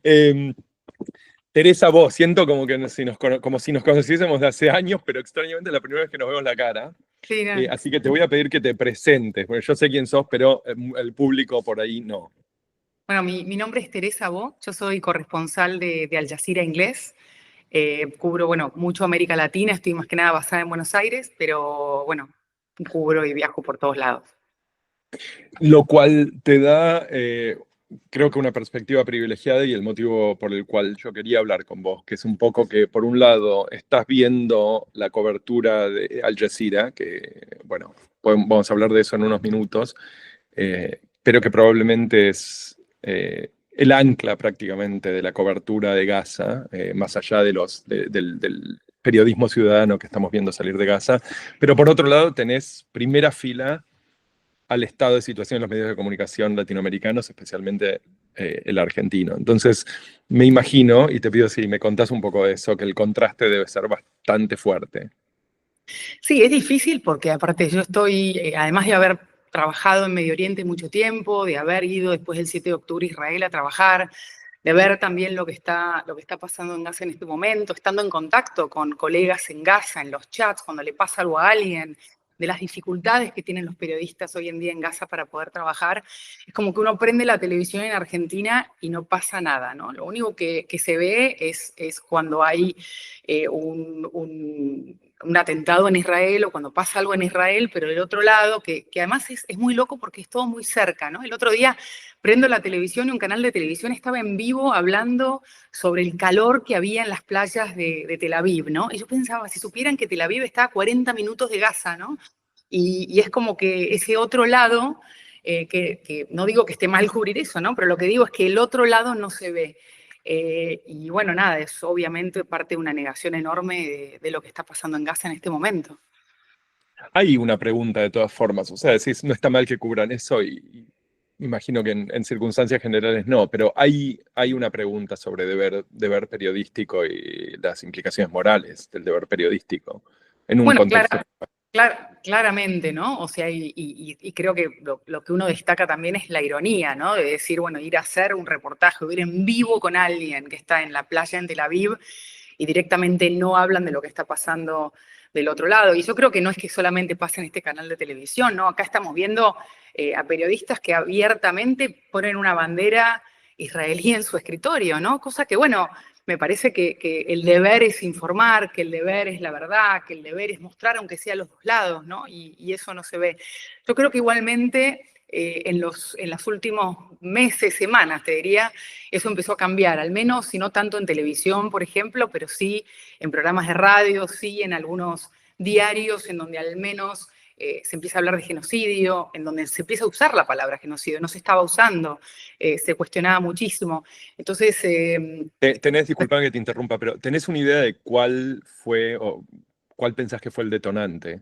Eh, Teresa, vos, siento como si nos conociésemos de hace años, pero extrañamente es la primera vez que nos vemos la cara. Sí, no. Así que te voy a pedir que te presentes, porque yo sé quién sos, pero el público por ahí no. Bueno, mi nombre es Teresa Bo, yo soy corresponsal de Al Jazeera Inglés. Cubro, bueno, mucho América Latina, estoy más que nada basada en Buenos Aires, pero bueno, cubro y viajo por todos lados. Lo cual te da, creo que una perspectiva privilegiada y el motivo por el cual yo quería hablar con vos, que es un poco que, por un lado, estás viendo la cobertura de Al Jazeera, que, bueno, vamos a hablar de eso en unos minutos, pero que probablemente es el ancla prácticamente de la cobertura de Gaza, más allá del periodismo ciudadano que estamos viendo salir de Gaza. Pero por otro lado, tenés primera fila al estado de situación en los medios de comunicación latinoamericanos, especialmente el argentino. Entonces, me imagino, y te pido si me contás un poco de eso, que el contraste debe ser bastante fuerte. Sí, es difícil porque aparte yo estoy, además de haber trabajado en Medio Oriente mucho tiempo, de haber ido después del 7 de octubre a Israel a trabajar, de ver también lo que está pasando en Gaza en este momento, estando en contacto con colegas en Gaza, en los chats, cuando le pasa algo a alguien, de las dificultades que tienen los periodistas hoy en día en Gaza para poder trabajar, es como que uno prende la televisión en Argentina y no pasa nada, ¿no? Lo único que se ve es cuando hay un atentado en Israel o cuando pasa algo en Israel, pero del otro lado, que además es muy loco porque es todo muy cerca, ¿no? El otro día prendo la televisión y un canal de televisión estaba en vivo hablando sobre el calor que había en las playas de Tel Aviv, ¿no? Y yo pensaba, si supieran que Tel Aviv está a 40 minutos de Gaza, ¿no? Y es como que ese otro lado, que no digo que esté mal cubrir eso, ¿no? Pero lo que digo es que el otro lado no se ve. Y bueno, nada, es obviamente parte de una negación enorme de lo que está pasando en Gaza en este momento. Hay una pregunta de todas formas, o sea, decís, no está mal que cubran eso y imagino que en circunstancias generales no, pero hay una pregunta sobre deber periodístico y las implicaciones morales del deber periodístico en un Bueno, contexto. claramente, ¿no? O sea, y creo que lo que uno destaca también es la ironía, ¿no? De decir, bueno, ir a hacer un reportaje o ir en vivo con alguien que está en la playa en Tel Aviv y directamente no hablan de lo que está pasando del otro lado. Y yo creo que no es que solamente pase en este canal de televisión, ¿no? Acá estamos viendo a periodistas que abiertamente ponen una bandera israelí en su escritorio, ¿no? Cosa que, bueno, me parece que el deber es informar, que el deber es la verdad, que el deber es mostrar aunque sea los dos lados, ¿no? Y eso no se ve. Yo creo que igualmente en los últimos meses, semanas, te diría, eso empezó a cambiar, al menos, si no tanto en televisión, por ejemplo, pero sí en programas de radio, sí en algunos diarios en donde al menos se empieza a hablar de genocidio, en donde se empieza a usar la palabra genocidio, no se estaba usando, se cuestionaba muchísimo. Entonces, Disculpa que te interrumpa, pero ¿tenés una idea de cuál fue o cuál pensás que fue el detonante?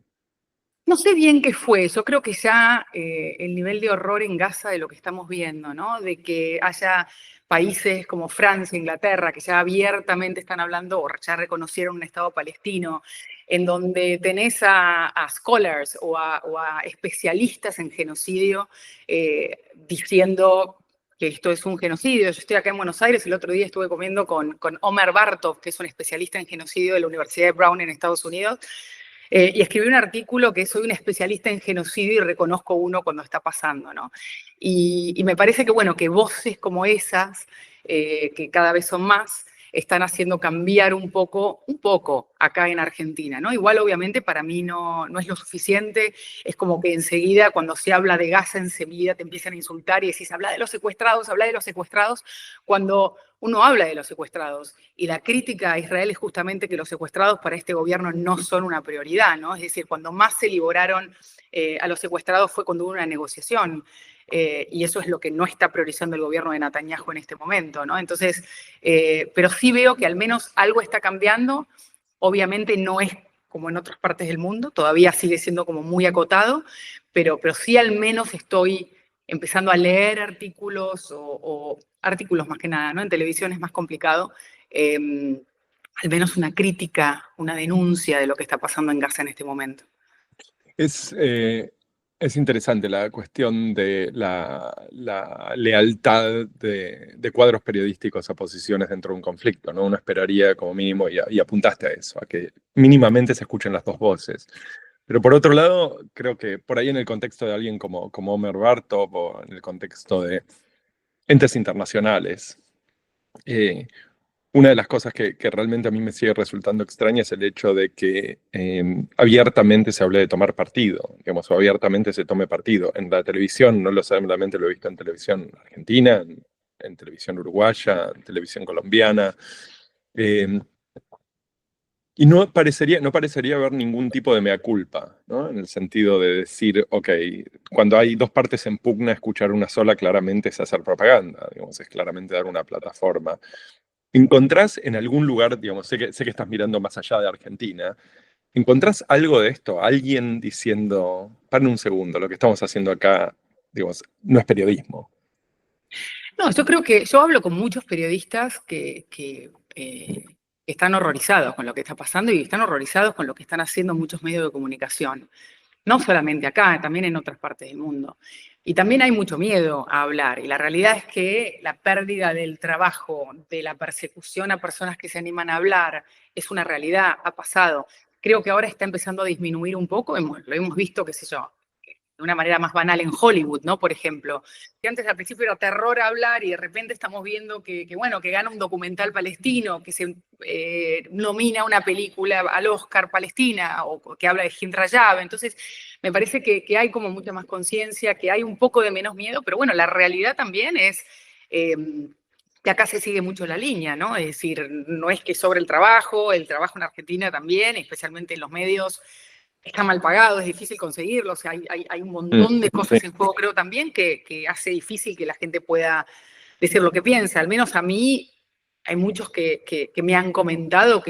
no sé bien qué fue, yo creo que ya el nivel de horror en Gaza de lo que estamos viendo, ¿no? De que haya países como Francia, Inglaterra, que ya abiertamente están hablando o ya reconocieron un Estado palestino, en donde tenés a scholars o a especialistas en genocidio diciendo que esto es un genocidio. Yo estoy acá en Buenos Aires, el otro día estuve comiendo con Omer Bartov, que es un especialista en genocidio de la Universidad de Brown en Estados Unidos, y escribí un artículo que soy un especialista en genocidio y reconozco uno cuando está pasando, ¿no? Y me parece que, bueno, que voces como esas, que cada vez son más, están haciendo cambiar un poco acá en Argentina, ¿no? Igual, obviamente, para mí no es lo suficiente, es como que enseguida, cuando se habla de Gaza, enseguida te empiezan a insultar y decís, habla de los secuestrados, cuando uno habla de los secuestrados y la crítica a Israel es justamente que los secuestrados para este gobierno no son una prioridad, ¿no? Es decir, cuando más se liberaron a los secuestrados fue cuando hubo una negociación. Y eso es lo que no está priorizando el gobierno de Netanyahu en este momento, ¿no? Entonces, pero sí veo que al menos algo está cambiando. Obviamente no es como en otras partes del mundo, todavía sigue siendo como muy acotado, pero sí al menos estoy empezando a leer artículos o artículos más que nada, ¿no? En televisión es más complicado. Al menos una crítica, una denuncia de lo que está pasando en Gaza en este momento. Es, Es interesante la cuestión de la lealtad de cuadros periodísticos a posiciones dentro de un conflicto, ¿no? Uno esperaría como mínimo, y apuntaste a eso, a que mínimamente se escuchen las dos voces. Pero por otro lado, creo que por ahí en el contexto de alguien como Omer Bartov o en el contexto de entes internacionales, eh, una de las cosas que realmente a mí me sigue resultando extraña es el hecho de que abiertamente se hable de tomar partido, digamos, o abiertamente se tome partido. En la televisión, no lo solamente lo he visto en televisión argentina, en televisión uruguaya, en televisión colombiana, eh, y no parecería haber ningún tipo de mea culpa, ¿no? En el sentido de decir, ok, cuando hay dos partes en pugna, escuchar una sola claramente es hacer propaganda, digamos, es claramente dar una plataforma. ¿Encontrás en algún lugar, digamos, sé que estás mirando más allá de Argentina, encontrás algo de esto? Alguien diciendo, paren un segundo, lo que estamos haciendo acá, digamos, no es periodismo. No, yo creo que yo hablo con muchos periodistas están horrorizados con lo que está pasando y están horrorizados con lo que están haciendo muchos medios de comunicación. No solamente acá, también en otras partes del mundo. Y también hay mucho miedo a hablar. Y la realidad es que la pérdida del trabajo, de la persecución a personas que se animan a hablar, es una realidad, ha pasado. Creo que ahora está empezando a disminuir un poco, lo hemos visto, qué sé yo, de una manera más banal en Hollywood, ¿no? Por ejemplo, que antes al principio era terror hablar y de repente estamos viendo bueno, que gana un documental palestino, que se nomina una película al Oscar Palestina o que habla de Hind Rajab. Entonces, me parece que hay como mucha más conciencia, que hay un poco de menos miedo, pero bueno, la realidad también es que acá se sigue mucho la línea, ¿no? Es decir, no es que sobre el trabajo en Argentina también, especialmente en los medios, está mal pagado, es difícil conseguirlo, o sea, hay un montón de cosas en juego, creo también, que hace difícil que la gente pueda decir lo que piensa. Al menos a mí hay muchos que me han comentado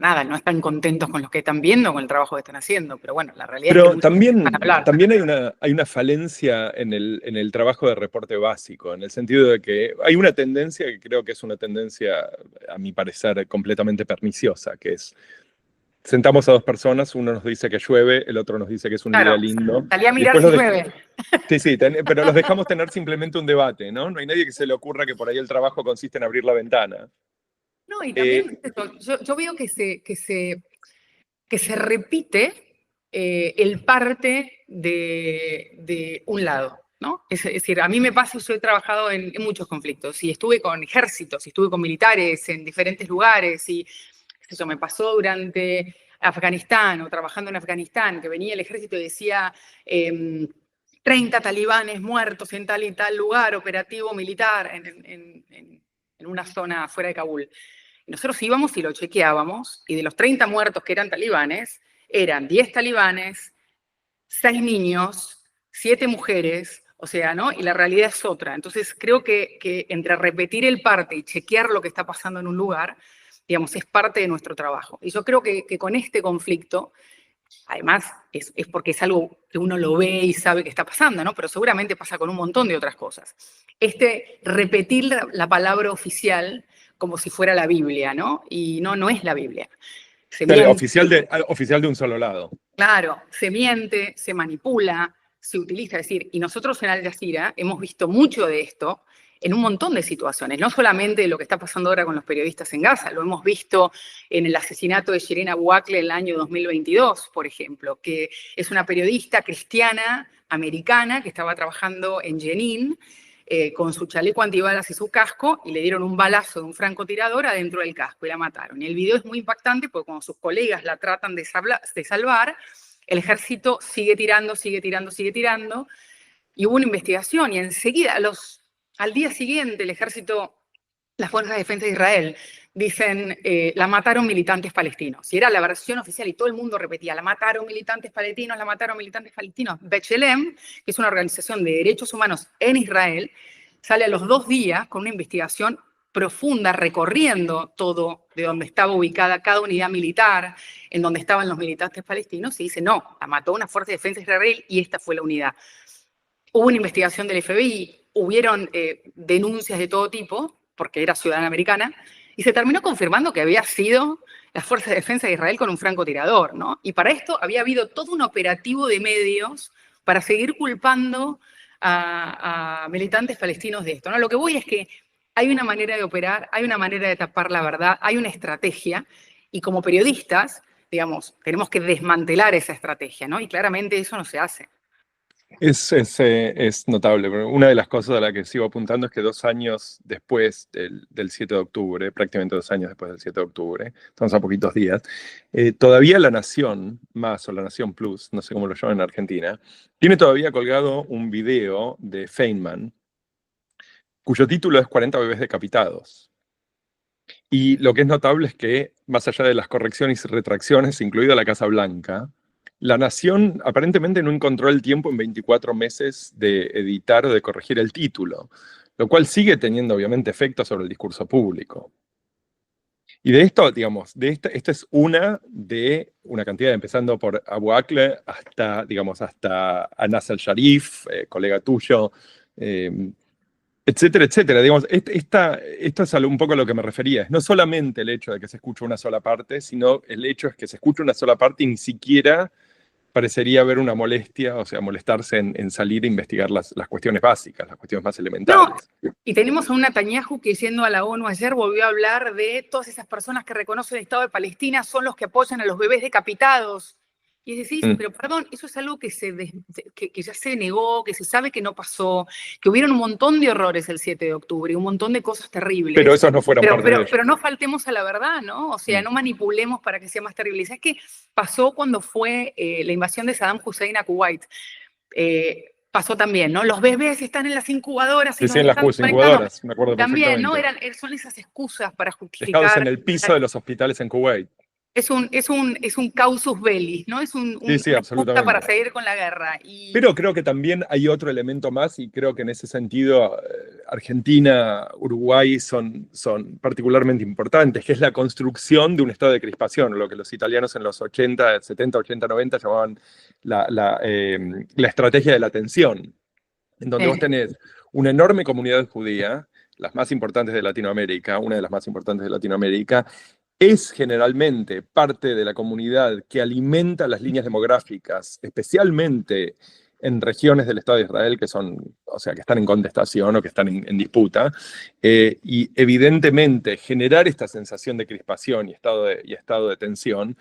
nada, no están contentos con lo que están viendo, con el trabajo que están haciendo, pero bueno, la realidad es que Pero muchos van a hablar. también hay una falencia en el trabajo de reporte básico, en el sentido de que hay una tendencia que creo que es una tendencia, a mi parecer, completamente perniciosa, que es, sentamos a dos personas, uno nos dice que llueve, el otro nos dice que es un día Claro, lindo, salí a y mirar después si llueve. sí, sí, pero los dejamos tener simplemente un debate, ¿no? No hay nadie que se le ocurra que por ahí el trabajo consiste en abrir la ventana. No, y Eh, también yo veo que se repite el parte de un lado, ¿no? Es decir, a mí me pasa, yo he trabajado en muchos conflictos y estuve con ejércitos, y estuve con militares en diferentes lugares y eso me pasó durante Afganistán o trabajando en Afganistán, que venía el ejército y decía 30 talibanes muertos en tal y tal lugar, operativo militar en una zona fuera de Kabul. Nosotros íbamos y lo chequeábamos, y de los 30 muertos que eran talibanes, eran 10 talibanes, 6 niños, 7 mujeres, o sea, ¿no? Y la realidad es otra. Entonces, creo que entre repetir el parte y chequear lo que está pasando en un lugar, digamos, es parte de nuestro trabajo. Y yo creo que con este conflicto, además, es porque es algo que uno lo ve y sabe que está pasando, ¿no? Pero seguramente pasa con un montón de otras cosas. Repetir la palabra oficial como si fuera la Biblia, ¿no? Y no es la Biblia. Se miente, oficial de un solo lado. claro, se miente, se manipula, se utiliza. Es decir, y nosotros en Al Jazeera hemos visto mucho de esto en un montón de situaciones, no solamente lo que está pasando ahora con los periodistas en Gaza, lo hemos visto en el asesinato de Shirin Abu Akleh en el año 2022, por ejemplo, que es una periodista cristiana americana que estaba trabajando en Jenin con su chaleco antibalas y su casco, y le dieron un balazo de un francotirador adentro del casco y la mataron. Y el video es muy impactante porque cuando sus colegas la tratan de salvar, el ejército sigue tirando, sigue tirando, sigue tirando, y hubo una investigación, y enseguida, al día siguiente, el ejército, las Fuerzas de Defensa de Israel, dicen, la mataron militantes palestinos. Y era la versión oficial, y todo el mundo repetía, la mataron militantes palestinos, la mataron militantes palestinos. B'Tselem, que es una organización de derechos humanos en Israel, sale a los 2 días con una investigación profunda, recorriendo todo de donde estaba ubicada cada unidad militar, en donde estaban los militantes palestinos, y dice, no, la mató una Fuerza de Defensa de Israel y esta fue la unidad. Hubo una investigación del FBI, hubieron denuncias de todo tipo, porque era ciudadana americana, y se terminó confirmando que había sido las Fuerzas de Defensa de Israel con un francotirador, ¿no? Y para esto había habido todo un operativo de medios para seguir culpando a militantes palestinos de esto, ¿no? Lo que voy es que hay una manera de operar, hay una manera de tapar la verdad, hay una estrategia, y como periodistas, digamos, tenemos que desmantelar esa estrategia, ¿no? Y claramente eso no se hace. Es notable, pero una de las cosas a la que sigo apuntando es que 2 años después del 7 de octubre, prácticamente 2 años después del 7 de octubre, estamos a poquitos días, todavía La Nación Más o La Nación Plus, no sé cómo lo llaman en Argentina, tiene todavía colgado un video de Feynman, cuyo título es 40 bebés decapitados. Y lo que es notable es que, más allá de las correcciones y retracciones, incluida la Casa Blanca, La Nación aparentemente no encontró el tiempo en 24 meses de editar o de corregir el título, lo cual sigue teniendo obviamente efectos sobre el discurso público. Y de esto, digamos, esta es una de una cantidad, empezando por Abu Akleh hasta, digamos, hasta Anas al-Sharif, colega tuyo, etcétera, etcétera. Digamos, esto es un poco a lo que me refería. Es no solamente el hecho de que se escucha una sola parte, sino el hecho es que se escucha una sola parte y ni siquiera parecería haber una molestia, o sea, molestarse en salir a investigar las cuestiones básicas, las cuestiones más No, elementales. y tenemos a un Netanyahu que yendo a la ONU ayer volvió a hablar de todas esas personas que reconocen el Estado de Palestina son los que apoyan a los bebés decapitados. Y decís, pero perdón, eso es algo que ya se negó, que se sabe que no pasó, que hubieron un montón de horrores el 7 de octubre, un montón de cosas terribles. Pero esos no fueron parte de ello. Pero no faltemos a la verdad, ¿no? O sea, no manipulemos para que sea más terrible. ¿Sabes qué pasó cuando fue la invasión de Saddam Hussein a Kuwait? Pasó también, ¿no? Los bebés están en las incubadoras. Decían las incubadoras, me acuerdo también, perfectamente. ¿no? Son esas excusas para justificar. Dejados en el piso de los hospitales en Kuwait. Es un causus belli, ¿no? Es una excusa para seguir con la guerra. Pero creo que también hay otro elemento más, y creo que en ese sentido Argentina, Uruguay son particularmente importantes, que es la construcción de un estado de crispación, lo que los italianos en los 80, 70, 80, 90 llamaban la estrategia de la tensión, en donde vos tenés una enorme comunidad judía, las más importantes de Latinoamérica, una de las más importantes de Latinoamérica, es generalmente parte de la comunidad que alimenta las líneas demográficas, especialmente en regiones del Estado de Israel que son, o sea, que están en contestación o que están en disputa, y evidentemente generar esta sensación de crispación y estado de tensión,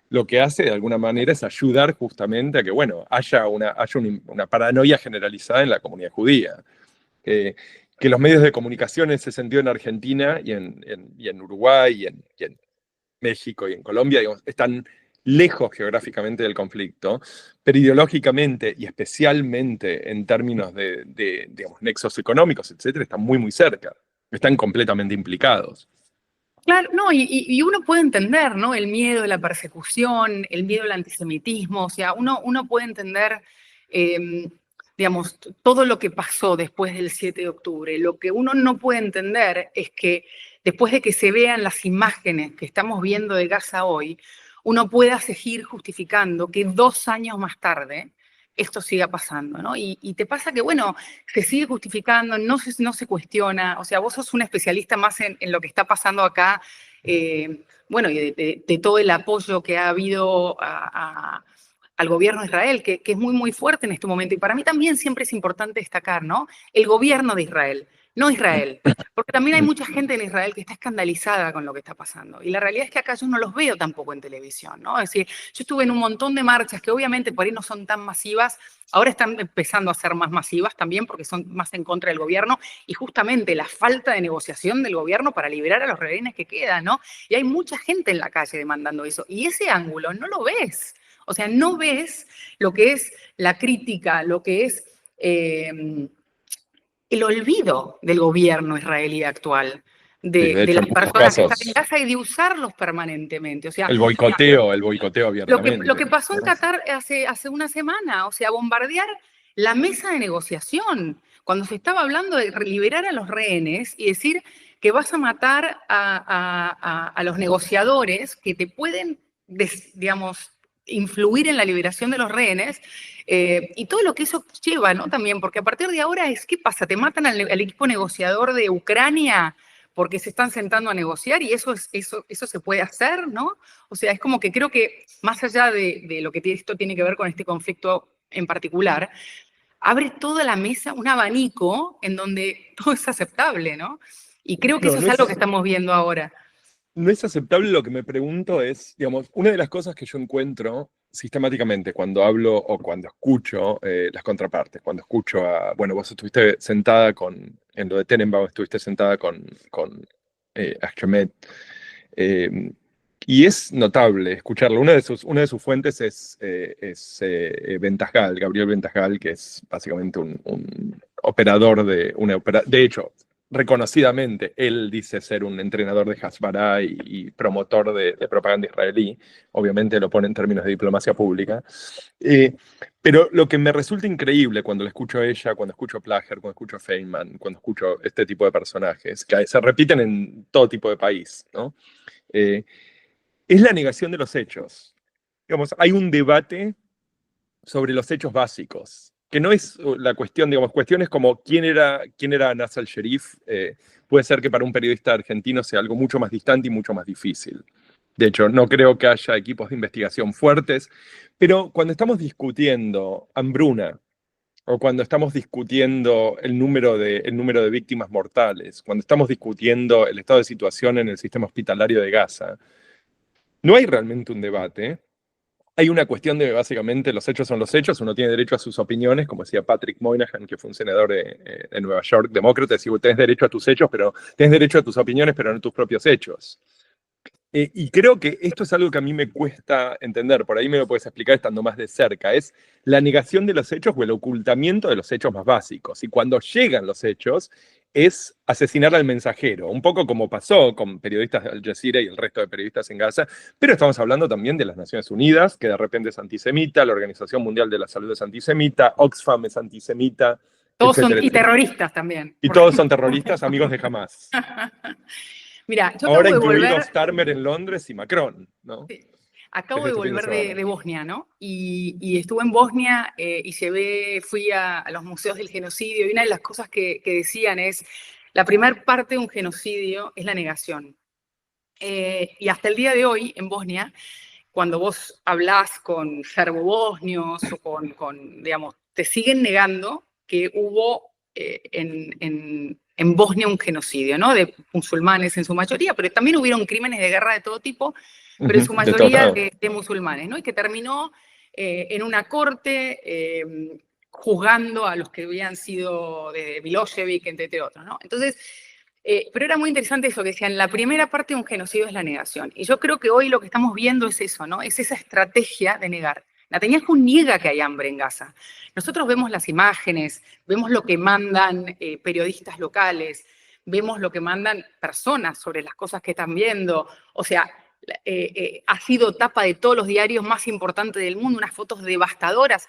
lo que hace de alguna manera es ayudar justamente a que, bueno, haya una paranoia generalizada en la comunidad judía. Que los medios de comunicación en ese sentido en Argentina y en Uruguay y en México y en Colombia, digamos, están lejos geográficamente del conflicto, pero ideológicamente y especialmente en términos de digamos, nexos económicos, etcétera, están muy, muy cerca, están completamente implicados. Claro, no, y uno puede entender, ¿no? El miedo de la persecución, el miedo al antisemitismo, o sea, uno puede entender, digamos, todo lo que pasó después del 7 de octubre. Lo que uno no puede entender es que después de que se vean las imágenes que estamos viendo de Gaza hoy, uno pueda seguir justificando que 2 años más tarde esto siga pasando, ¿no? Y te pasa que, bueno, se sigue justificando, no se cuestiona, o sea, vos sos un especialista más en lo que está pasando acá, bueno, y de todo el apoyo que ha habido al gobierno de Israel, que es muy, muy fuerte en este momento. Y para mí también siempre es importante destacar, ¿no? El gobierno de Israel, no Israel. Porque también hay mucha gente en Israel que está escandalizada con lo que está pasando. Y la realidad es que acá yo no los veo tampoco en televisión, ¿no? Es decir, yo estuve en un montón de marchas que obviamente por ahí no son tan masivas, ahora están empezando a ser más masivas también porque son más en contra del gobierno y justamente la falta de negociación del gobierno para liberar a los rehenes que quedan, ¿no? Y hay mucha gente en la calle demandando eso. Y ese ángulo no lo ves. O sea, no ves lo que es la crítica, lo que es el olvido del gobierno israelí actual, de las personas que están en Gaza y de usarlos permanentemente. O sea, el boicoteo abiertamente. Lo que pasó en Qatar hace una semana, o sea, bombardear la mesa de negociación, cuando se estaba hablando de liberar a los rehenes y decir que vas a matar a los negociadores que te pueden, digamos, influir en la liberación de los rehenes, y todo lo que eso lleva, ¿no? También, porque a partir de ahora ¿qué pasa? Te matan al equipo negociador de Ucrania porque se están sentando a negociar y eso se puede hacer, ¿no? O sea, es como que creo que más allá de lo que esto tiene que ver con este conflicto en particular, abre toda la mesa un abanico en donde todo es aceptable, ¿no? Y creo que No, eso es algo que estamos viendo ahora. no es aceptable. Lo que me pregunto es, digamos, una de las cosas que yo encuentro sistemáticamente cuando hablo o cuando escucho las contrapartes, cuando escucho a, bueno, vos estuviste sentada en lo de Tenenbaum, estuviste sentada con Ahmed, y es notable escucharlo. Una de sus fuentes es Ventajal, Gabriel Ventajal, que es básicamente un operador de hecho, reconocidamente, él dice ser un entrenador de Hasbara y promotor de propaganda israelí. Obviamente lo pone en términos de diplomacia pública. Pero lo que me resulta increíble cuando la escucho a ella, cuando escucho a Plager, cuando escucho a Feynman, cuando escucho este tipo de personajes, que se repiten en todo tipo de país, ¿no? Eh, es la negación de los hechos. Digamos, hay un debate sobre los hechos básicos, que no es la cuestión, digamos, cuestiones como quién era Anas al-Sharif, puede ser que para un periodista argentino sea algo mucho más distante y mucho más difícil. De hecho, no creo que haya equipos de investigación fuertes, pero cuando estamos discutiendo hambruna, o cuando estamos discutiendo el número de víctimas mortales, cuando estamos discutiendo el estado de situación en el sistema hospitalario de Gaza, no hay realmente un debate. Hay una cuestión de, básicamente, los hechos son los hechos, uno tiene derecho a sus opiniones, como decía Patrick Moynihan, que fue un senador de Nueva York, demócrata, decía, tenés derecho a tus hechos, pero tenés derecho a tus opiniones, pero no a tus propios hechos. Y creo que esto es algo que a mí me cuesta entender, por ahí me lo puedes explicar estando más de cerca, es la negación de los hechos o el ocultamiento de los hechos más básicos. Y cuando llegan los hechos, es asesinar al mensajero, un poco como pasó con periodistas de Al Jazeera y el resto de periodistas en Gaza, pero estamos hablando también de las Naciones Unidas, que de repente es antisemita, la Organización Mundial de la Salud es antisemita, Oxfam es antisemita, Todos son, etcétera, y etcétera. terroristas también. Y todos son terroristas, amigos de Hamas. Mira, yo Ahora acabo de incluidos volver, Starmer en Londres y Macron, ¿no? sí, acabo Desde de este fin de volver semana. de Bosnia, ¿no? Y estuve en Bosnia y fui a los museos del genocidio y una de las cosas que decían es, la primera parte de un genocidio es la negación. Y hasta el día de hoy, en Bosnia, cuando vos hablás con serbobosnios o digamos, te siguen negando que hubo en Bosnia un genocidio, ¿no? De musulmanes en su mayoría, pero también hubieron crímenes de guerra de todo tipo, pero en su De todos mayoría lados. de musulmanes, ¿no? Y que terminó en una corte juzgando a los que habían sido de Milosevic, entre otros, ¿no? Entonces, pero era muy interesante eso, que decían, la primera parte de un genocidio es la negación. Y yo creo que hoy lo que estamos viendo es eso, ¿no? Es esa estrategia de negar. Netanyahu niega que hay hambre en Gaza. Nosotros vemos las imágenes, vemos lo que mandan periodistas locales, vemos lo que mandan personas sobre las cosas que están viendo. O sea, ha sido tapa de todos los diarios más importantes del mundo, unas fotos devastadoras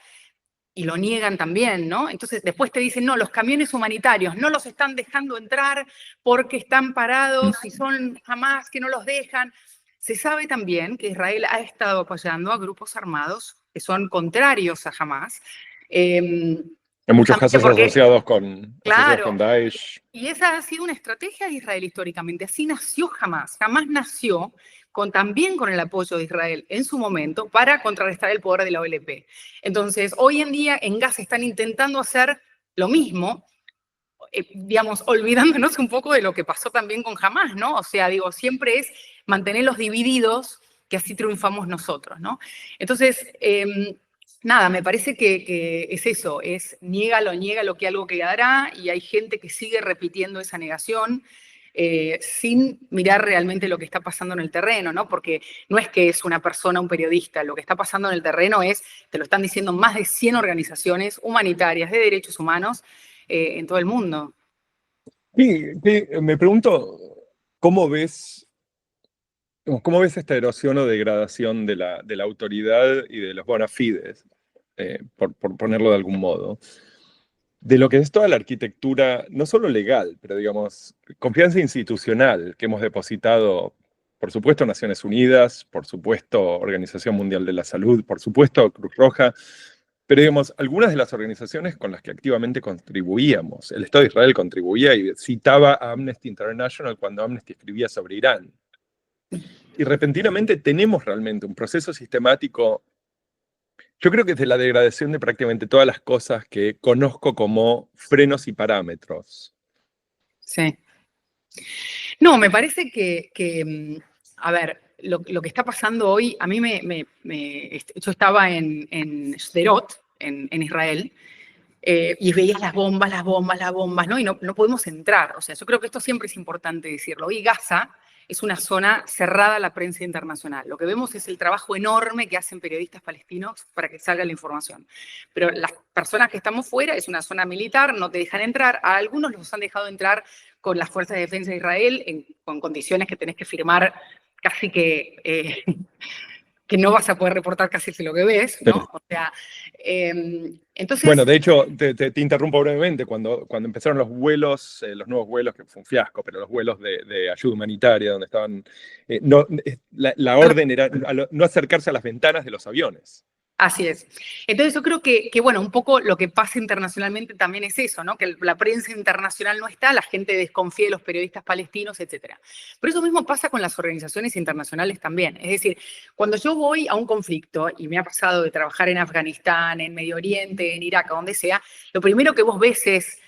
y lo niegan también, ¿no? Entonces después te dicen, no, los camiones humanitarios no los están dejando entrar porque están parados y son Hamas que no los dejan. Se sabe también que Israel ha estado apoyando a grupos armados que son contrarios a Hamas. En muchos Justamente casos porque, asociados con claro, Daesh. y esa ha sido una estrategia de Israel históricamente. Así nació Hamas. Hamas nació también con el apoyo de Israel en su momento para contrarrestar el poder de la OLP. Entonces, hoy en día en Gaza están intentando hacer lo mismo, digamos, olvidándonos un poco de lo que pasó también con Hamas, ¿no? O sea, digo, siempre es mantenerlos divididos, que así triunfamos nosotros, ¿no? Entonces, nada, me parece que es eso, es niega lo que algo quedará y hay gente que sigue repitiendo esa negación sin mirar realmente lo que está pasando en el terreno, ¿no? Porque no es que es una persona, un periodista, lo que está pasando en el terreno es, te lo están diciendo más de 100 organizaciones humanitarias de derechos humanos en todo el mundo. Sí, sí, me pregunto, ¿cómo ves, cómo ves esta erosión o degradación de la autoridad y de los bona fides, por ponerlo de algún modo, de lo que es toda la arquitectura, no solo legal, pero digamos, confianza institucional que hemos depositado, por supuesto, Naciones Unidas, por supuesto, Organización Mundial de la Salud, por supuesto, Cruz Roja, pero digamos, algunas de las organizaciones con las que activamente contribuíamos, el Estado de Israel contribuía y citaba a Amnesty International cuando Amnesty escribía sobre Irán. Y repentinamente tenemos realmente un proceso sistemático. Yo creo que es de la degradación de prácticamente todas las cosas que conozco como frenos y parámetros. Sí. No, me parece a ver, lo que está pasando hoy, a mí yo estaba en Sderot, en Israel, y veías las bombas, las bombas, las bombas, ¿no? Y no podemos entrar. O sea, yo creo que esto siempre es importante decirlo. Hoy Gaza es una zona cerrada a la prensa internacional. Lo que vemos es el trabajo enorme que hacen periodistas palestinos para que salga la información. Pero las personas que estamos fuera, es una zona militar, no te dejan entrar. A algunos los han dejado entrar con las fuerzas de defensa de Israel, con condiciones que tenés que firmar casi que no vas a poder reportar casi lo que ves, Sí. ¿no? O sea, entonces... Bueno, de hecho, te interrumpo brevemente, cuando empezaron los vuelos, los nuevos vuelos, que fue un fiasco, pero los vuelos de ayuda humanitaria, donde estaban, la orden era no acercarse a las ventanas de los aviones. Así es. Entonces yo creo bueno, un poco lo que pasa internacionalmente también es eso, ¿no? Que la prensa internacional no está, la gente desconfía de los periodistas palestinos, etc. Pero eso mismo pasa con las organizaciones internacionales también. Es decir, cuando yo voy a un conflicto, y me ha pasado de trabajar en Afganistán, en Medio Oriente, en Irak, a donde sea, lo primero que vos ves es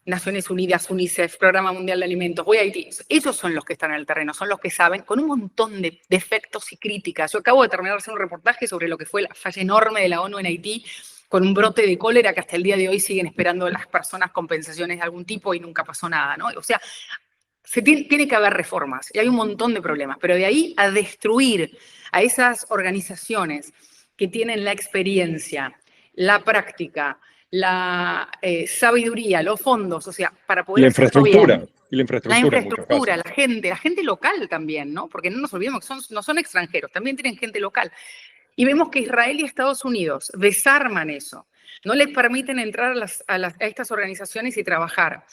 Naciones Unidas, UNICEF, Programa Mundial de Alimentos, voy a Haití. Ellos son los que están en el terreno, son los que saben, con un montón de defectos y críticas. Yo acabo de terminar de hacer un reportaje sobre lo que fue la falla enorme de la ONU en Haití, con un brote de cólera que hasta el día de hoy siguen esperando las personas compensaciones de algún tipo y nunca pasó nada, ¿no? O sea, tiene que haber reformas y hay un montón de problemas, pero de ahí a destruir a esas organizaciones que tienen la experiencia, la práctica, la sabiduría, los fondos, o sea, para poder hacerlo bien. Y la infraestructura en muchos casos. La gente local también, ¿no? Porque no nos olvidemos que no son extranjeros, también tienen gente local. Y vemos que Israel y Estados Unidos desarman eso, no les permiten entrar a estas organizaciones y trabajar.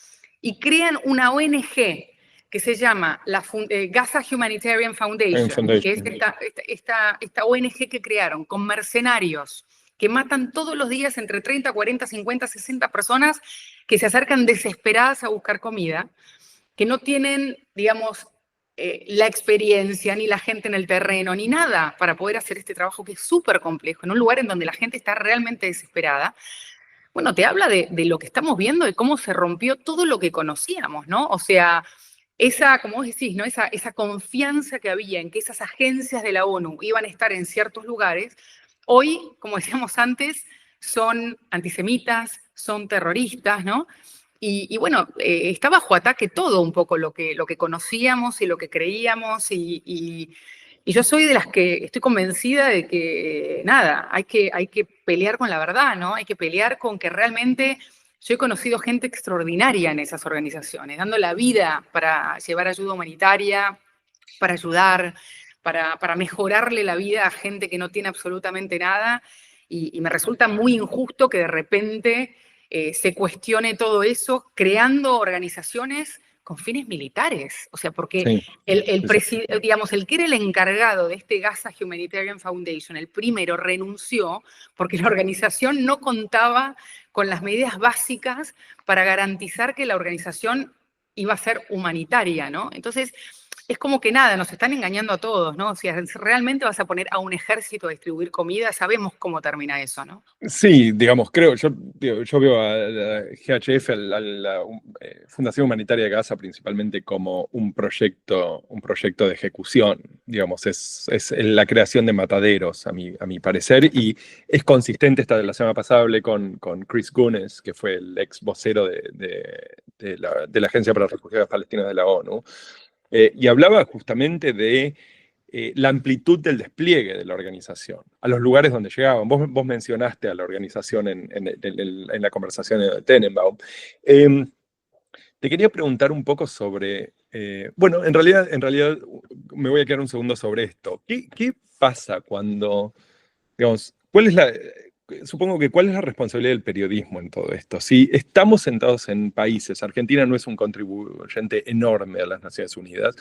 Y crean una ONG que se llama la Gaza Humanitarian Foundation, que es esta ONG que crearon con mercenarios que matan todos los días entre 30, 40, 50, 60 personas que se acercan desesperadas a buscar comida, que no tienen, digamos, la experiencia, ni la gente en el terreno, ni nada para poder hacer este trabajo que es súper complejo, en un lugar en donde la gente está realmente desesperada. Bueno, te habla de lo que estamos viendo, de cómo se rompió todo lo que conocíamos, ¿no? O sea, como vos decís, ¿no? Esa confianza que había en que esas agencias de la ONU iban a estar en ciertos lugares, hoy, como decíamos antes, son antisemitas, son terroristas, ¿no? Y bueno, está bajo ataque todo un poco lo que conocíamos y lo que creíamos y yo soy de las que estoy convencida de que, nada, hay que pelear con la verdad, ¿no? Hay que pelear con que realmente yo he conocido gente extraordinaria en esas organizaciones, dando la vida para llevar ayuda humanitaria, para ayudar, para mejorarle la vida a gente que no tiene absolutamente nada. Y me resulta muy injusto que de repente se cuestione todo eso creando organizaciones con fines militares. O sea, porque Sí. digamos, el que era el encargado de este Gaza Humanitarian Foundation, el primero, renunció porque la organización no contaba con las medidas básicas para garantizar que la organización iba a ser humanitaria, ¿no? Entonces, es como que nada, nos están engañando a todos, ¿no? O sea, realmente vas a poner a un ejército a distribuir comida, sabemos cómo termina eso, ¿no? Sí, digamos, yo veo a la GHF, a la Fundación Humanitaria de Gaza, principalmente como un proyecto de ejecución. Digamos, es la creación de mataderos, a mi parecer, y es consistente. La semana pasada hablé con Chris Gunness, que fue el ex vocero de la Agencia para Refugiados Palestinos de la ONU, y hablaba justamente de la amplitud del despliegue de la organización, a los lugares donde llegaban. Vos mencionaste a la organización en la conversación de Tenenbaum. Te quería preguntar un poco sobre, bueno, en realidad me voy a quedar un segundo sobre esto. ¿Qué pasa cuando, digamos, supongo que cuál es la responsabilidad del periodismo en todo esto? Si estamos sentados en países, Argentina no es un contribuyente enorme a las Naciones Unidas,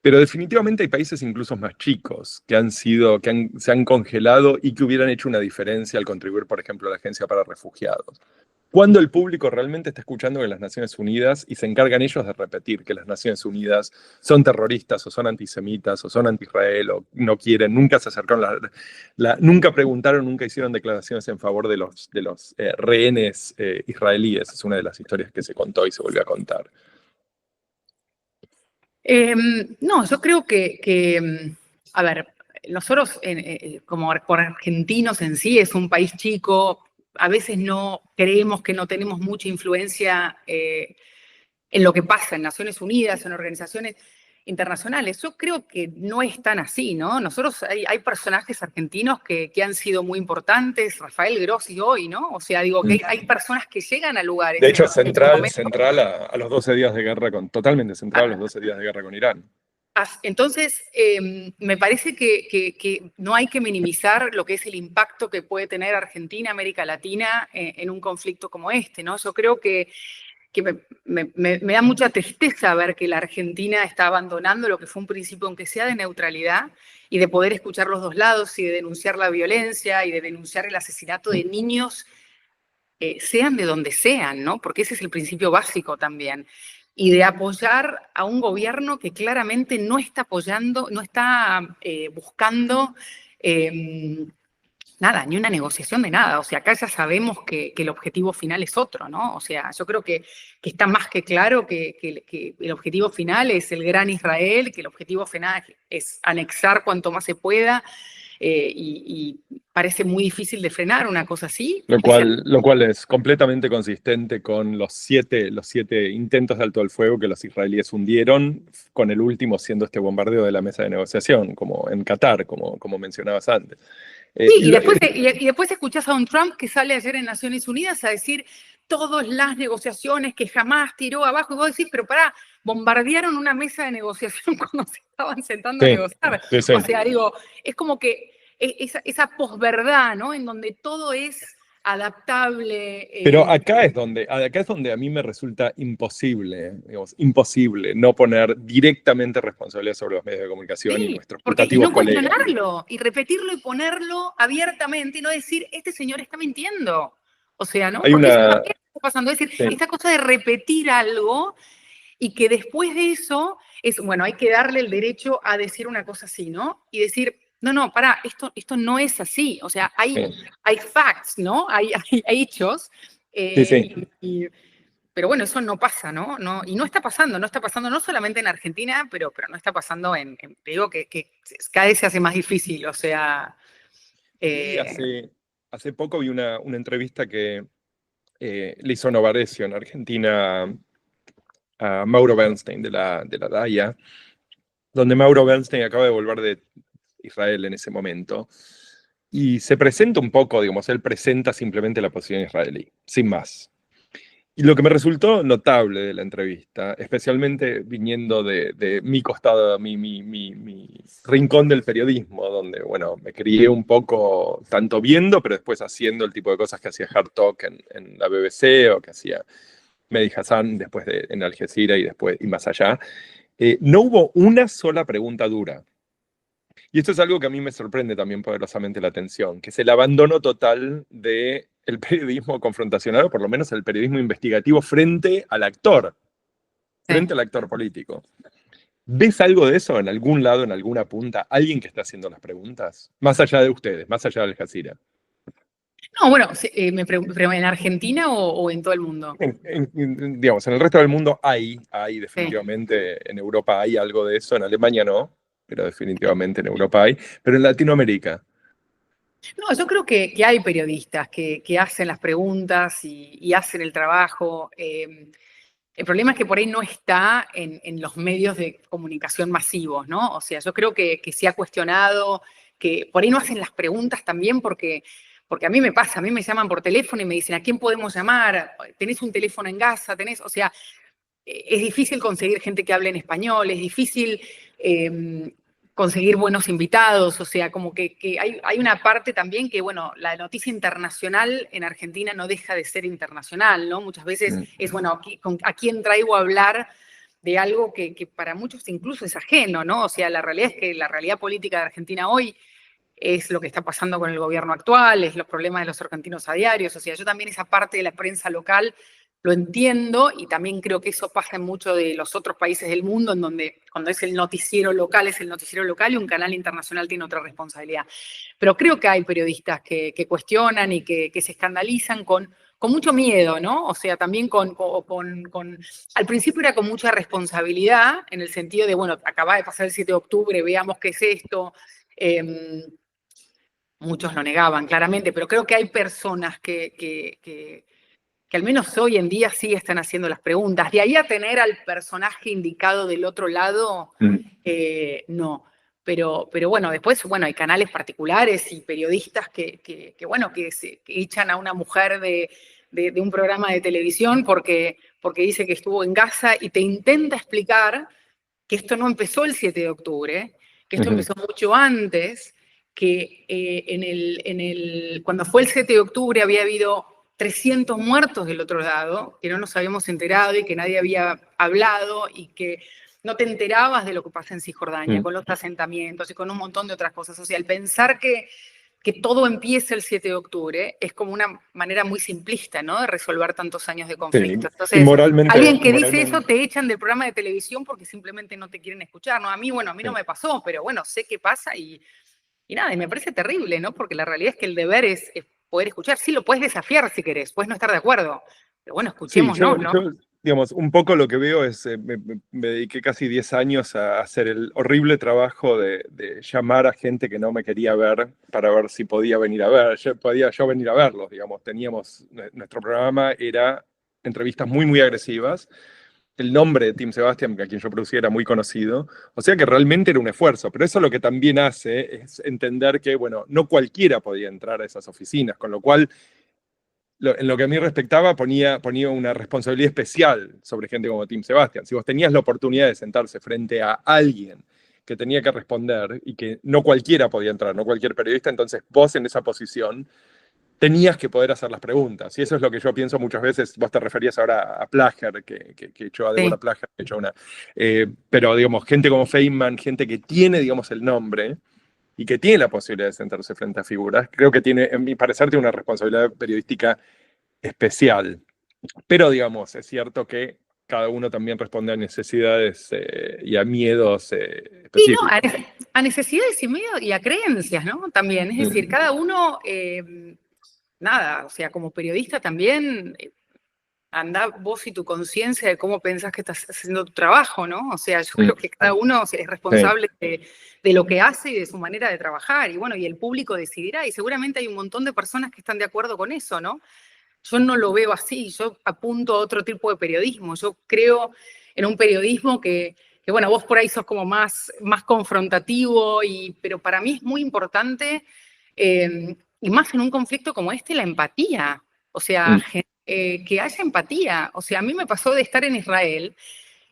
pero definitivamente hay países incluso más chicos se han congelado y que hubieran hecho una diferencia al contribuir, por ejemplo, a la Agencia para Refugiados. cuando el público realmente está escuchando que las Naciones Unidas y se encargan ellos de repetir que las Naciones Unidas son terroristas o son antisemitas o son anti-Israel o no quieren, nunca se acercaron, nunca preguntaron, nunca hicieron declaraciones en favor de los rehenes israelíes. Es una de las historias que se contó y se volvió a contar. No, yo creo que a ver, nosotros como por argentinos en sí es un país chico, a veces no creemos que no tenemos mucha influencia en lo que pasa en Naciones Unidas, en organizaciones internacionales. Yo creo que no es tan así, ¿no? Nosotros hay personajes argentinos que han sido muy importantes, Rafael Grossi hoy, ¿no? O sea, digo que hay personas que llegan a lugares. De hecho, central a los 12 días de guerra totalmente central a los 12 días de guerra con Irán. Entonces, me parece que no hay que minimizar lo que es el impacto que puede tener Argentina, América Latina, en un conflicto como este, ¿no? Yo creo que me da mucha tristeza ver que la Argentina está abandonando lo que fue un principio, aunque sea de neutralidad, y de poder escuchar los dos lados, y de denunciar la violencia, y de denunciar el asesinato de niños, sean de donde sean, ¿no? Porque ese es el principio básico también. Y de apoyar a un gobierno que claramente no está apoyando, no está buscando nada, ni una negociación de nada. O sea, acá ya sabemos que el objetivo final es otro, ¿no? O sea, yo creo que está más que claro que el objetivo final es el gran Israel, que el objetivo final es anexar cuanto más se pueda, y parece muy difícil de frenar una cosa así. Lo cual es completamente consistente con los siete intentos de alto al fuego que los israelíes hundieron, con el último siendo este bombardeo de la mesa de negociación, como en Qatar, como mencionabas antes. Sí, y después escuchás a un Trump que sale ayer en Naciones Unidas a decir todas las negociaciones que jamás tiró abajo, y vos decís, pero pará, bombardearon una mesa de negociación cuando se estaban sentando a negociar. Sí. O sea, digo, es como que esa posverdad, ¿no? En donde todo es adaptable. Pero acá es donde a mí me resulta imposible, digamos, imposible no poner directamente responsabilidad sobre los medios de comunicación y nuestros putativos colegas. Y no cuestionarlo, y repetirlo y ponerlo abiertamente, y no decir, este señor está mintiendo. O sea, ¿no? Porque eso también está pasando. Es decir, esta cosa de repetir algo y que después de eso es, bueno, hay que darle el derecho a decir una cosa así, ¿no? Y decir, no, pará, esto no es así. O sea, hay facts, ¿no? Hay hechos. Pero bueno, eso no pasa, ¿no? Y no está pasando no solamente en Argentina, pero no está pasando te digo que cada vez se hace más difícil, o sea... Hace poco vi una entrevista que le hizo Novarecio en Argentina a Mauro Bernstein de la DAIA, donde Mauro Bernstein acaba de volver de Israel en ese momento, y se presenta un poco, digamos, él presenta simplemente la posición israelí, sin más. Y lo que me resultó notable de la entrevista, especialmente viniendo de mi costado, mi rincón del periodismo, donde, bueno, me crié un poco tanto viendo, pero después haciendo el tipo de cosas que hacía Hartok en la BBC o que hacía Mehdi Hassan después en Al Jazeera y más allá. No hubo una sola pregunta dura. Y esto es algo que a mí me sorprende también poderosamente la atención, que es el abandono total del periodismo confrontacional, o por lo menos el periodismo investigativo frente al actor político. ¿Ves algo de eso en algún lado, en alguna punta? ¿Alguien que está haciendo las preguntas? Más allá de ustedes, más allá de Al Jazeera. No, bueno, pero ¿en Argentina o en todo el mundo? Digamos, en el resto del mundo hay definitivamente, en Europa hay algo de eso, en Alemania no, pero definitivamente en Europa hay, pero en Latinoamérica. No, yo creo que hay periodistas que hacen las preguntas y hacen el trabajo. El problema es que por ahí no está en los medios de comunicación masivos, ¿no? O sea, yo creo que se ha cuestionado, que por ahí no hacen las preguntas también porque a mí me pasa, a mí me llaman por teléfono y me dicen, ¿a quién podemos llamar? ¿Tenés un teléfono en Gaza? O sea, es difícil conseguir gente que hable en español, es difícil conseguir buenos invitados, o sea, como que hay una parte también que, bueno, la noticia internacional en Argentina no deja de ser internacional, ¿no? Muchas veces es, bueno, ¿a quién traigo a hablar de algo que para muchos incluso es ajeno, ¿no? O sea, la realidad es que la realidad política de Argentina hoy es lo que está pasando con el gobierno actual, es los problemas de los argentinos a diarios. O sea, yo también esa parte de la prensa local lo entiendo y también creo que eso pasa en muchos de los otros países del mundo, en donde cuando es el noticiero local, es el noticiero local y un canal internacional tiene otra responsabilidad. Pero creo que hay periodistas que cuestionan y que se escandalizan con mucho miedo, ¿no? O sea, también al principio era con mucha responsabilidad, en el sentido de, bueno, acaba de pasar el 7 de octubre, veamos qué es esto. Muchos lo negaban, claramente, pero creo que hay personas que al menos hoy en día sí están haciendo las preguntas. De ahí a tener al personaje indicado del otro lado, no. Pero bueno, después, bueno, hay canales particulares y periodistas que echan a una mujer de un programa de televisión porque dice que estuvo en Gaza y te intenta explicar que esto no empezó el 7 de octubre, que esto empezó mucho antes, que cuando fue el 7 de octubre había habido 300 muertos del otro lado, que no nos habíamos enterado y que nadie había hablado y que no te enterabas de lo que pasa en Cisjordania, con los asentamientos y con un montón de otras cosas. O sea, el pensar que todo empiece el 7 de octubre es como una manera muy simplista, ¿no? De resolver tantos años de conflicto. Sí. Entonces, Y moralmente, alguien que dice eso te echan del programa de televisión porque simplemente no te quieren escuchar, ¿no? A mí no me pasó, pero bueno, sé qué pasa y nada, y me parece terrible, ¿no? Porque la realidad es que el deber es poder escuchar. Sí, lo puedes desafiar si querés, puedes no estar de acuerdo, pero bueno, Sí, escuchémonos, ¿no? digamos, un poco lo que veo es, me dediqué casi 10 años a hacer el horrible trabajo de llamar a gente que no me quería ver para ver si podía venir a ver, podía yo venir a verlos, digamos, nuestro programa era entrevistas muy, muy agresivas. El nombre de Tim Sebastian, a quien yo producía, era muy conocido, o sea que realmente era un esfuerzo, pero eso lo que también hace es entender que, bueno, no cualquiera podía entrar a esas oficinas, con lo cual en lo que a mí respectaba, ponía una responsabilidad especial sobre gente como Tim Sebastian. Si vos tenías la oportunidad de sentarse frente a alguien que tenía que responder y que no cualquiera podía entrar, no cualquier periodista, entonces vos en esa posición tenías que poder hacer las preguntas. Y eso es lo que yo pienso muchas veces. Vos te referías ahora a Plager, que echó a Deborah Sí. Plager, que echó una. Pero, digamos, gente como Feynman, gente que tiene, digamos, el nombre y que tiene la posibilidad de sentarse frente a figuras, creo que tiene, en mi parecer, tiene una responsabilidad periodística especial. Pero, digamos, es cierto que cada uno también responde a necesidades y a miedos Sí, no, específicos. a necesidades y miedo y a creencias, ¿no? También, es decir, cada uno, nada, o sea, como periodista también, anda vos y tu conciencia de cómo pensás que estás haciendo tu trabajo, ¿no? O sea, yo creo que cada uno es responsable de lo que hace y de su manera de trabajar. Y bueno, y el público decidirá. Y seguramente hay un montón de personas que están de acuerdo con eso, ¿no? Yo no lo veo así. Yo apunto a otro tipo de periodismo. Yo creo en un periodismo que bueno, vos por ahí sos como más confrontativo, pero para mí es muy importante, y más en un conflicto como este, la empatía. O sea, que haya empatía. O sea, a mí me pasó de estar en Israel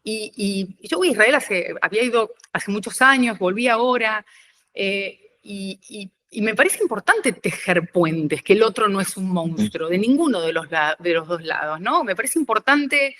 y yo voy a Israel había ido hace muchos años, volví ahora, y me parece importante tejer puentes, que el otro no es un monstruo, de ninguno de los dos lados, ¿no? Me parece importante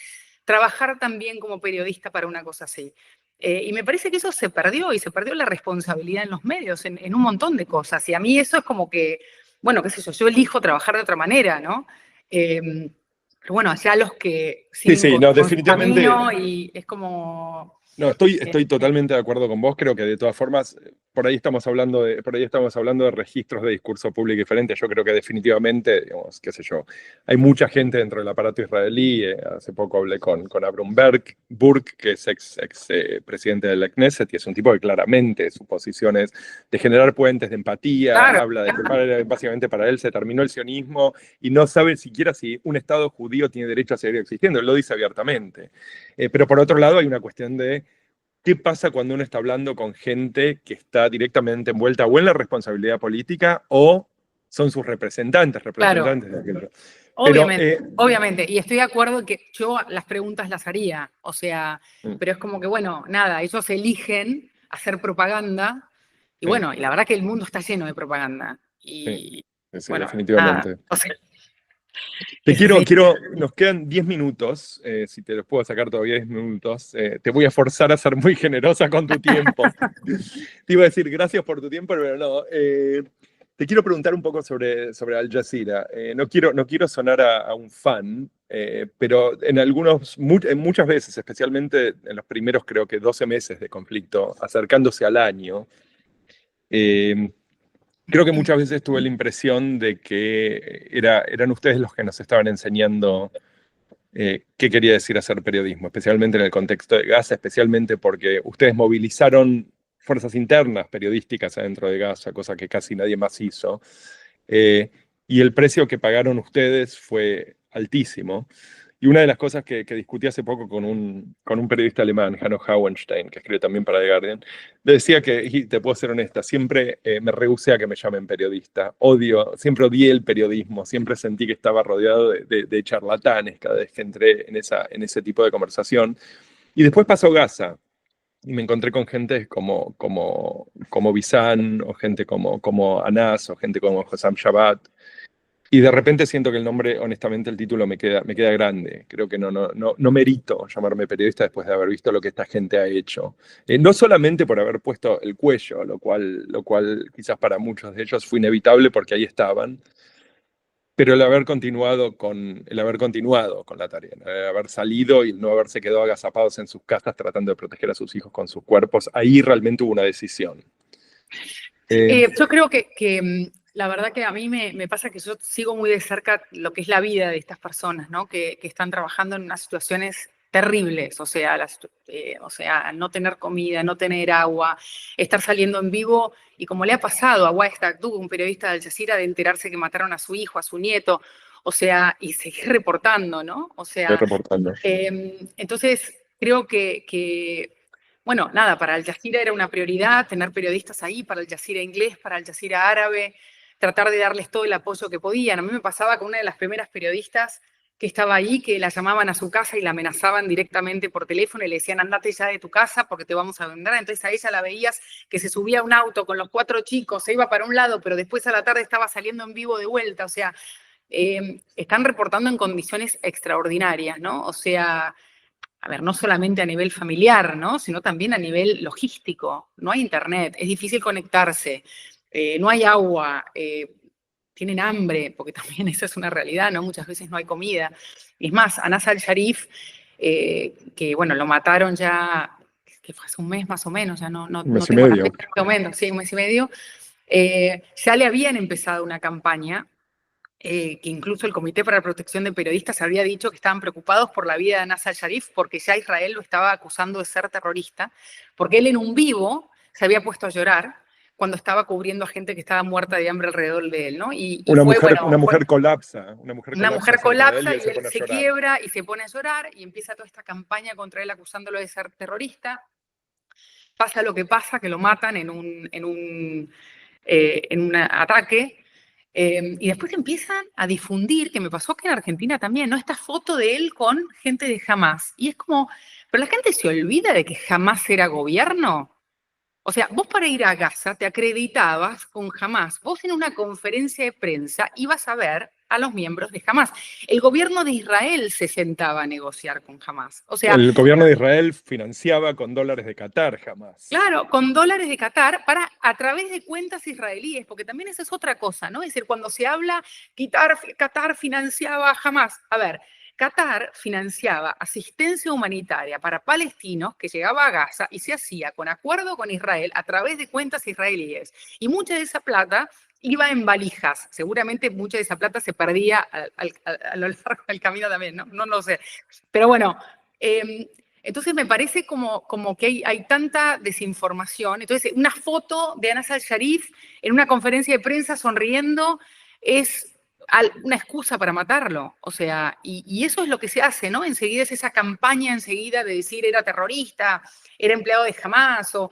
trabajar también como periodista para una cosa así. Y me parece que eso se perdió, y se perdió la responsabilidad en los medios, en un montón de cosas. Y a mí eso es como que, bueno, qué sé yo elijo trabajar de otra manera, ¿no? Pero bueno, allá los que Sí, siguen sí, con no, su definitivamente. camino y es como... No, estoy totalmente de acuerdo con vos. Creo que de todas formas, por ahí estamos hablando de registros de discurso público diferentes. Yo creo que definitivamente, digamos, qué sé yo, hay mucha gente dentro del aparato israelí. Hace poco hablé con Abram Burk, que es ex presidente de la Knesset, y es un tipo que claramente su posición es de generar puentes de empatía. Claro, Habla de que básicamente para él se terminó el sionismo y no sabe siquiera si un Estado judío tiene derecho a seguir existiendo. Él lo dice abiertamente. Pero por otro lado hay una cuestión de qué pasa cuando uno está hablando con gente que está directamente envuelta o en la responsabilidad política o son sus representantes claro. de aquello. Pero, Obviamente, obviamente. Y estoy de acuerdo en que yo las preguntas las haría. O sea, pero es como que, bueno, nada, ellos eligen hacer propaganda. Y sí, bueno, y la verdad que el mundo está lleno de propaganda. sí, Y sí, bueno, nada. definitivamente. O sea, Eso sí. Nos quedan 10 minutos, si te los puedo sacar todavía 10 minutos. Te voy a forzar a ser muy generosa con tu tiempo. Te iba a decir gracias por tu tiempo, pero no. Te quiero preguntar un poco sobre Al Jazeera. No quiero sonar a un fan, pero en muchas veces, especialmente en los primeros creo que 12 meses de conflicto, acercándose al año, eh, creo que muchas veces tuve la impresión de que eran ustedes los que nos estaban enseñando qué quería decir hacer periodismo, especialmente en el contexto de Gaza, especialmente porque ustedes movilizaron fuerzas internas periodísticas adentro de Gaza, cosa que casi nadie más hizo, eh, y el precio que pagaron ustedes fue altísimo. Y una de las cosas que discutí hace poco con un periodista alemán, Hanno Hauenstein, que escribe también para The Guardian, le decía que, y te puedo ser honesta, siempre me rehusé a que me llamen periodista. Siempre odié el periodismo, siempre sentí que estaba rodeado de charlatanes cada vez que entré en ese tipo de conversación. Y después pasó Gaza, y me encontré con gente como Bisan, o gente como Anas, o gente como Hossam Shabbat, y de repente siento que el nombre, honestamente, el título me queda grande. Creo que no merito llamarme periodista después de haber visto lo que esta gente ha hecho. No solamente por haber puesto el cuello, lo cual quizás para muchos de ellos fue inevitable porque ahí estaban, pero el haber continuado con la tarea, el haber salido y no haberse quedado agazapados en sus casas tratando de proteger a sus hijos con sus cuerpos, ahí realmente hubo una decisión. Yo creo que la verdad que a mí me pasa que yo sigo muy de cerca lo que es la vida de estas personas, ¿no? Que están trabajando en unas situaciones terribles, o sea, no tener comida, no tener agua, estar saliendo en vivo, y como le ha pasado a Waheed Akdouk, un periodista de Al Jazeera, de enterarse que mataron a su hijo, a su nieto, o sea, y seguir reportando, ¿no? O Estoy sea, reportando. entonces creo que bueno, nada, para Al Jazeera era una prioridad tener periodistas ahí, para Al Jazeera inglés, para Al Jazeera árabe, tratar de darles todo el apoyo que podían. A mí me pasaba con una de las primeras periodistas que estaba ahí, que la llamaban a su casa y la amenazaban directamente por teléfono y le decían, andate ya de tu casa porque te vamos a vender. Entonces a ella la veías que se subía a un auto con los 4 chicos, se iba para un lado, pero después a la tarde estaba saliendo en vivo de vuelta. O sea, están reportando en condiciones extraordinarias, ¿no? O sea, a ver, no solamente a nivel familiar, ¿no? Sino también a nivel logístico. No hay internet, es difícil conectarse, no hay agua, tienen hambre, porque también esa es una realidad, ¿no? Muchas veces no hay comida. Y es más, Anas al-Sharif, que bueno, lo mataron ya, que fue hace un mes más o menos, ya Un mes y tengo la medio. fecha, más o menos, sí, un mes y medio, ya le habían empezado una campaña que incluso el Comité para la Protección de Periodistas había dicho que estaban preocupados por la vida de Anas al-Sharif porque ya Israel lo estaba acusando de ser terrorista, porque él en un vivo se había puesto a llorar cuando estaba cubriendo a gente que estaba muerta de hambre alrededor de él, ¿no? Y fue, Una bueno, mujer colapsa, una mujer cerca de él colapsa y y él se él pone a se llorar. quiebra y se pone a llorar y empieza toda esta campaña contra él acusándolo de ser terrorista. Pasa lo que pasa, que lo matan en un ataque. Y después empiezan a difundir, que me pasó que en Argentina también, ¿no? Esta foto de él con gente de Hamás. Y es como, pero la gente se olvida de que Hamás era gobierno. O sea, vos para ir a Gaza te acreditabas con Hamás. Vos en una conferencia de prensa ibas a ver a los miembros de Hamás. El gobierno de Israel se sentaba a negociar con Hamás. O sea, El gobierno de Israel financiaba con dólares de Qatar, jamás. claro, con dólares de Qatar a través de cuentas israelíes, porque también esa es otra cosa, ¿no? Es decir, cuando se habla, Qatar financiaba jamás. A ver, Qatar financiaba asistencia humanitaria para palestinos que llegaba a Gaza y se hacía con acuerdo con Israel a través de cuentas israelíes. Y mucha de esa plata iba en valijas. Seguramente mucha de esa plata se perdía a lo largo del camino también, ¿no? No lo sé. Pero bueno, entonces me parece como que hay tanta desinformación. Entonces, una foto de Anas al-Sharif en una conferencia de prensa sonriendo es una excusa para matarlo. O sea, y eso es lo que se hace, ¿no? Enseguida es esa campaña enseguida de decir era terrorista, era empleado de Hamas o...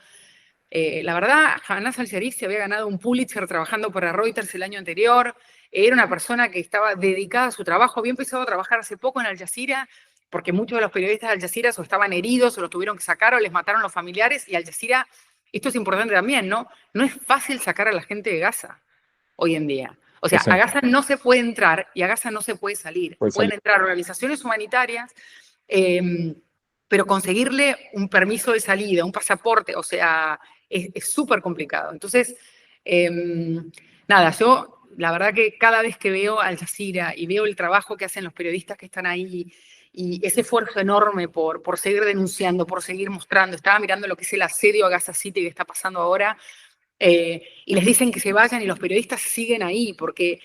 la verdad, Anas al-Sharif se había ganado un Pulitzer trabajando para Reuters el año anterior. Era una persona que estaba dedicada a su trabajo. Había empezado a trabajar hace poco en Al Jazeera porque muchos de los periodistas de Al Jazeera o estaban heridos o los tuvieron que sacar o les mataron los familiares. Y Al Jazeera, esto es importante también, ¿no? No es fácil sacar a la gente de Gaza hoy en día. O sea, Pues sí, a Gaza no se puede entrar y a Gaza no se puede salir. puede Pueden salir. entrar organizaciones humanitarias, pero conseguirle un permiso de salida, un pasaporte, o sea, es súper complicado. Entonces, nada, yo la verdad que cada vez que veo Al Jazeera y veo el trabajo que hacen los periodistas que están ahí y ese esfuerzo enorme por seguir denunciando, por seguir mostrando, estaba mirando lo que es el asedio a Gaza City que está pasando ahora, y les dicen que se vayan y los periodistas siguen ahí porque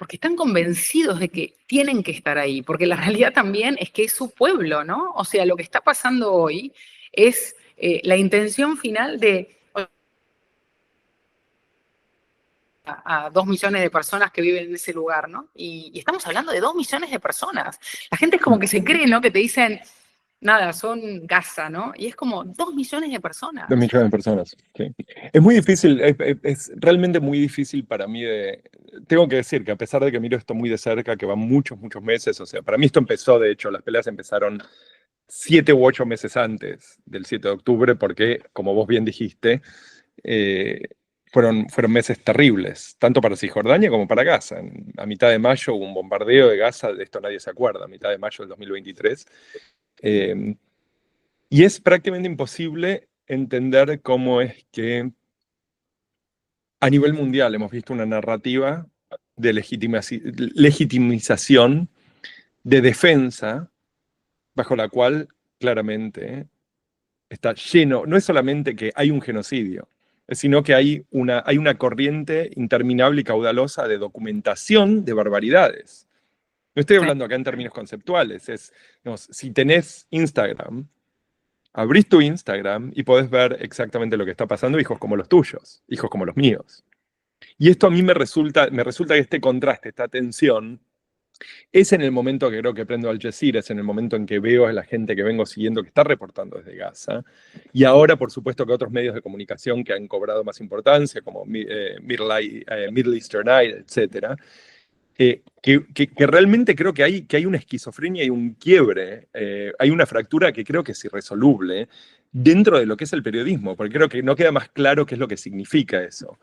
están convencidos de que tienen que estar ahí, porque la realidad también es que es su pueblo, ¿no? O sea, lo que está pasando hoy es la intención final de a 2 millones de personas que viven en ese lugar, ¿no? Y estamos hablando de 2 millones de personas. La gente es como que se cree, ¿no? Que te dicen, nada, son Gaza, ¿no? Y es como 2 millones de Dos personas. millones de personas, sí. Es muy difícil, es realmente muy difícil para mí de... Tengo que decir que a pesar de que miro esto muy de cerca, que van muchos, muchos meses, o sea, para mí esto empezó, de hecho, las peleas empezaron 7 u 8 meses antes del 7 de octubre, porque, como vos bien dijiste, eh, fueron meses terribles, tanto para Cisjordania como para Gaza. A mitad de mayo hubo un bombardeo de Gaza, de esto nadie se acuerda, a mitad de mayo del 2023. Eh, y es prácticamente imposible entender cómo es que a nivel mundial hemos visto una narrativa de legitimización, de defensa, bajo la cual claramente está lleno, no es solamente que hay un genocidio, sino que hay una corriente interminable y caudalosa de documentación de barbaridades. No estoy Sí. hablando acá en términos conceptuales, digamos, si tenés Instagram, abrís tu Instagram y podés ver exactamente lo que está pasando, hijos como los tuyos, hijos como los míos. Y esto a mí me resulta que este contraste, esta tensión, es en el momento que creo que prendo Al Jazeera, es en el momento en que veo a la gente que vengo siguiendo que está reportando desde Gaza. Y ahora, por supuesto, que otros medios de comunicación que han cobrado más importancia, como Middle Eastern Eye, etcétera, que realmente creo que hay una esquizofrenia y un quiebre, hay una fractura que creo que es irresoluble dentro de lo que es el periodismo, porque creo que no queda más claro qué es lo que significa eso.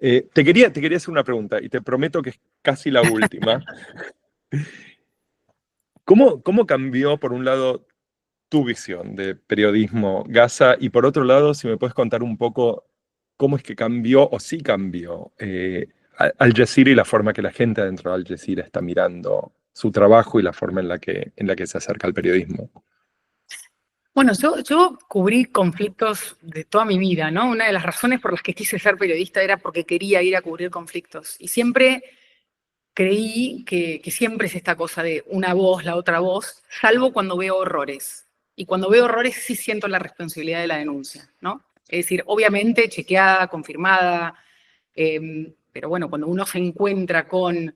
Te quería hacer una pregunta y te prometo que es casi la última. ¿Cómo cambió, por un lado, tu visión de periodismo Gaza y, por otro lado, si me puedes contar un poco cómo es que cambió o sí cambió Al Jazeera y la forma que la gente dentro de Al Jazeera está mirando su trabajo y la forma en la que se acerca al periodismo? Bueno, yo cubrí conflictos de toda mi vida, ¿no? Una de las razones por las que quise ser periodista era porque quería ir a cubrir conflictos. Y siempre creí que siempre es esta cosa de una voz, la otra voz, salvo cuando veo horrores. Y cuando veo horrores sí siento la responsabilidad de la denuncia, ¿no? Es decir, obviamente chequeada, confirmada, pero bueno, cuando uno se encuentra con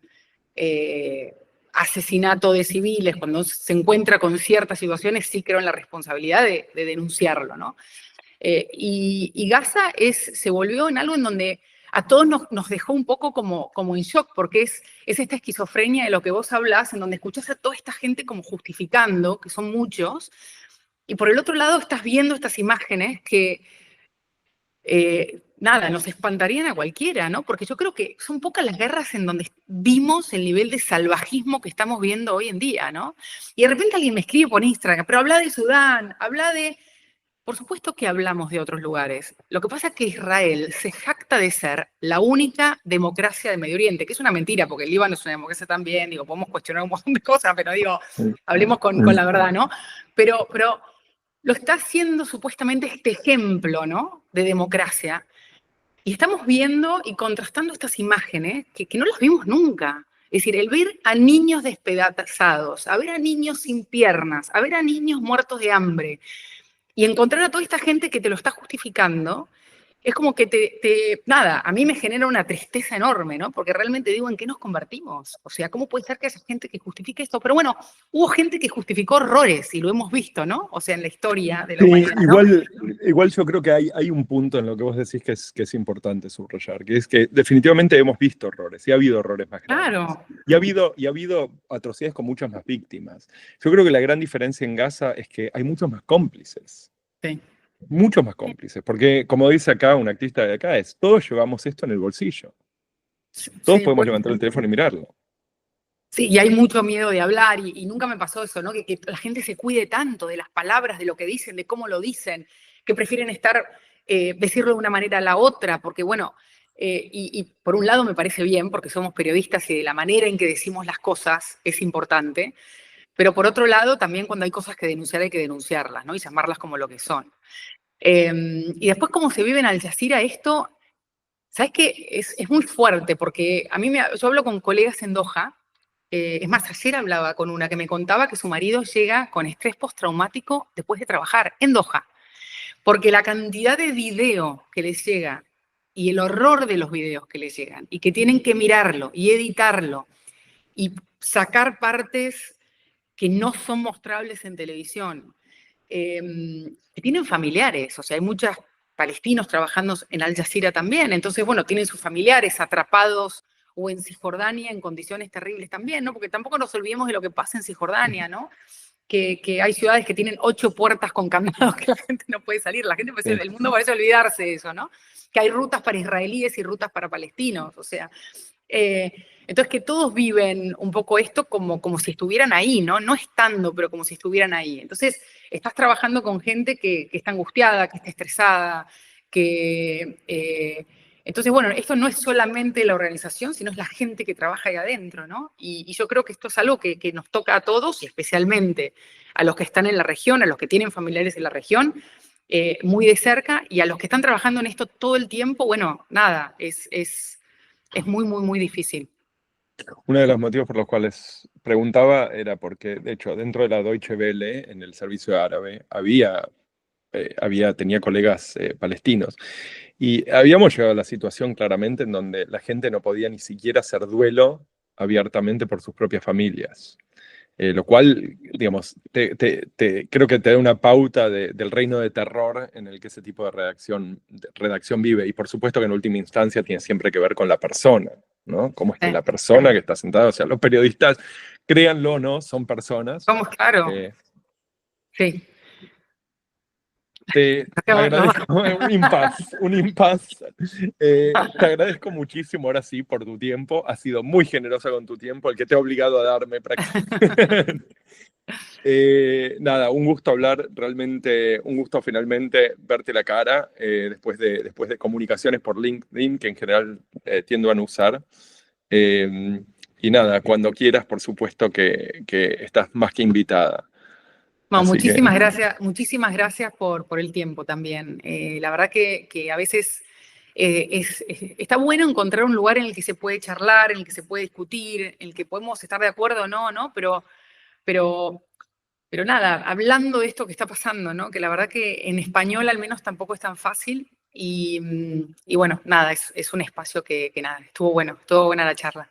asesinato de civiles, cuando se encuentra con ciertas situaciones, sí creo en la responsabilidad de denunciarlo, ¿no? Y Gaza se volvió en algo en donde a todos nos dejó un poco como en shock, porque es esta esquizofrenia de lo que vos hablás, en donde escuchás a toda esta gente como justificando, que son muchos, y por el otro lado estás viendo estas imágenes que, nada, nos espantarían a cualquiera, ¿no? Porque yo creo que son pocas las guerras en donde vimos el nivel de salvajismo que estamos viendo hoy en día, ¿no? Y de repente alguien me escribe por Instagram, pero habla de Sudán, habla de... Por supuesto que hablamos de otros lugares. Lo que pasa es que Israel se jacta de ser la única democracia de Medio Oriente, que es una mentira, porque el Líbano es una democracia también, digo, podemos cuestionar un montón de cosas, pero digo, hablemos con la verdad, ¿no? Pero lo está haciendo supuestamente este ejemplo, ¿no? De democracia. Y estamos viendo y contrastando estas imágenes que no las vimos nunca. Es decir, el ver a niños despedazados, a ver a niños sin piernas, a ver a niños muertos de hambre, y encontrar a toda esta gente que te lo está justificando, es como que nada, a mí me genera una tristeza enorme, ¿no? Porque realmente digo, ¿en qué nos convertimos? O sea, ¿cómo puede ser que haya gente que justifique esto? Pero bueno, hubo gente que justificó horrores y lo hemos visto, ¿no? O sea, en la historia de la Sí, humanidad, ¿no? igual yo creo que hay un punto en lo que vos decís que es importante subrayar, que es que definitivamente hemos visto horrores y ha habido horrores más grandes. Claro. Y ha habido atrocidades con muchas más víctimas. Yo creo que la gran diferencia en Gaza es que hay muchos más cómplices. Sí. Muchos más cómplices, porque como dice acá un activista de acá, todos llevamos esto en el bolsillo. Todos Sí, podemos bueno, levantar el teléfono y mirarlo. sí, y hay mucho miedo de hablar y nunca me pasó eso, ¿no? Que la gente se cuide tanto de las palabras, de lo que dicen, de cómo lo dicen, que prefieren decirlo de una manera a la otra, porque bueno, y por un lado me parece bien, porque somos periodistas y de la manera en que decimos las cosas es importante, pero por otro lado también cuando hay cosas que denunciar hay que denunciarlas, ¿no? Y llamarlas como lo que son. Y después cómo se vive en Al Jazeera esto, ¿sabes qué? Es muy fuerte, porque yo hablo con colegas en Doha. Es más, ayer hablaba con una que me contaba que su marido llega con estrés postraumático después de trabajar en Doha, porque la cantidad de video que les llega y el horror de los videos que les llegan y que tienen que mirarlo y editarlo y sacar partes que no son mostrables en televisión, que tienen familiares, o sea, hay muchos palestinos trabajando en Al Jazeera también, entonces, bueno, tienen sus familiares atrapados o en Cisjordania en condiciones terribles también, ¿no? Porque tampoco nos olvidemos de lo que pasa en Cisjordania, ¿no? Que hay ciudades que tienen 8 puertas con candados que la gente no puede salir, Sí. el mundo parece olvidarse de eso, ¿no? Que hay rutas para israelíes y rutas para palestinos, o sea, entonces, que todos viven un poco esto como si estuvieran ahí, ¿no? No estando, pero como si estuvieran ahí. Entonces, estás trabajando con gente que está angustiada, que está estresada, entonces, bueno, esto no es solamente la organización, sino es la gente que trabaja ahí adentro, ¿no? Y yo creo que esto es algo que nos toca a todos y especialmente a los que están en la región, a los que tienen familiares en la región, muy de cerca, y a los que están trabajando en esto todo el tiempo, bueno, nada, es muy, muy, muy difícil. Uno de los motivos por los cuales preguntaba era porque, de hecho, dentro de la Deutsche Welle, en el servicio árabe, tenía colegas palestinos. Y habíamos llegado a la situación claramente en donde la gente no podía ni siquiera hacer duelo abiertamente por sus propias familias. Lo cual, digamos, creo que te da una pauta del reino de terror en el que ese tipo de redacción vive. Y por supuesto que en última instancia tiene siempre que ver con la persona, ¿no? Cómo es que la persona que está sentada, o sea, los periodistas, créanlo o no, son personas. Vamos, claro, Eh, sí. Te agradezco, un impas. Te agradezco muchísimo ahora sí por tu tiempo. Has sido muy generosa con tu tiempo, el que te ha obligado a darme prácticamente. Nada, un gusto hablar, realmente un gusto finalmente verte la cara después de comunicaciones por LinkedIn que en general tiendo a no usar. Eh, y nada, cuando quieras, por supuesto que estás más que invitada. No, Así que muchísimas gracias por el tiempo también. La verdad que a veces está bueno encontrar un lugar en el que se puede charlar, en el que se puede discutir, en el que podemos estar de acuerdo o no, ¿no? Pero, pero nada, hablando de esto que está pasando, ¿no? Que la verdad que en español al menos tampoco es tan fácil. Y bueno, nada, es un espacio que nada, estuvo buena la charla.